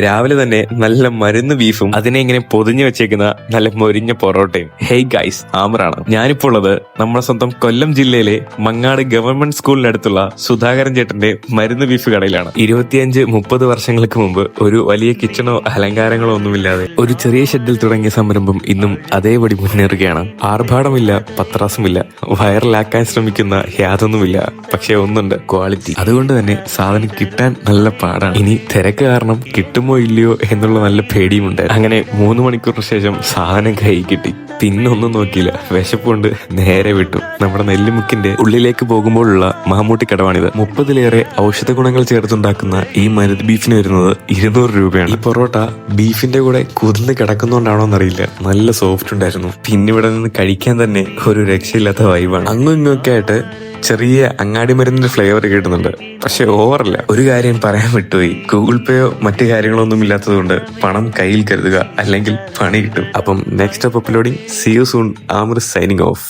രാവിലെ തന്നെ നല്ല മരുന്ന് ബീഫും അതിനെ ഇങ്ങനെ പൊതിഞ്ഞു വെച്ചേക്കുന്ന നല്ല മൊരിഞ്ഞ പൊറോട്ടയും. ഹേയ് ഗൈസ്, ആമറാണ്. ഞാനിപ്പോൾ ഉള്ളത് നമ്മുടെ സ്വന്തം കൊല്ലം ജില്ലയിലെ മങ്ങാട് ഗവൺമെന്റ് സ്കൂളിനടുത്തുള്ള സുധാകരൻ ചേട്ടന്റെ മരുന്ന് ബീഫ് കടയിലാണ്. 25-30 വർഷങ്ങൾക്ക് മുമ്പ് ഒരു വലിയ കിച്ചണോ അലങ്കാരങ്ങളോ ഒന്നുമില്ലാതെ ഒരു ചെറിയ ഷെഡിൽ തുടങ്ങിയ സംരംഭം ഇന്നും അതേപടി മുന്നേറുകയാണ്. ആർഭാടമില്ല, പത്രാസുമില്ല, വൈറലാക്കാൻ ശ്രമിക്കുന്ന യാതൊന്നുമില്ല. പക്ഷെ ഒന്നുണ്ട്, ക്വാളിറ്റി. അതുകൊണ്ട് തന്നെ സാധനം കിട്ടാൻ നല്ല പാടാണ്. ഇനി തിരക്ക് കാരണം കിട്ടുമോ ഇല്ലയോ എന്നുള്ള നല്ല പേടിയുമുണ്ട്. അങ്ങനെ 3 മണിക്കൂറിന് ശേഷം സാധനം കൈ കിട്ടി. പിന്നൊന്നും നോക്കിയില്ല, വിശപ്പുകൊണ്ട് നേരെ വിട്ടു. നമ്മുടെ നെല്ലിമുക്കിന്റെ ഉള്ളിലേക്ക് പോകുമ്പോഴുള്ള മമ്മൂട്ടി കടവാണിത്. 30-ലേറെ ഔഷധ ഗുണങ്ങൾ ചേർത്തുണ്ടാക്കുന്ന ഈ മരുന്ന് ബീഫിന് വരുന്നത് 200 രൂപയാണ്. ഈ പൊറോട്ട ബീഫിന്റെ കൂടെ കുതിർന്ന് കിടക്കുന്നോണ്ടാണോ എന്നറിയില്ല, നല്ല സോഫ്റ്റ് ഉണ്ടായിരുന്നു. പിന്നെ ഇവിടെ നിന്ന് കഴിക്കാൻ തന്നെ ഒരു രക്ഷയില്ലാത്ത വൈബാണ്. അങ്ങും ഇങ്ങൊക്കെ ആയിട്ട് ചെറിയ അങ്ങാടി മരുന്നിന്റെ ഫ്ലേവർ കിട്ടുന്നുണ്ട്, പക്ഷെ ഓവറല്ല. ഒരു കാര്യം പറയാൻ വിട്ടുപോയി, ഗൂഗിൾ പേയോ മറ്റു കാര്യങ്ങളോ ഒന്നും ഇല്ലാത്തത് കൊണ്ട് പണം കയ്യിൽ കരുതുക, അല്ലെങ്കിൽ പണി കിട്ടും. അപ്പം next up uploading. See you soon. Aamir signing of.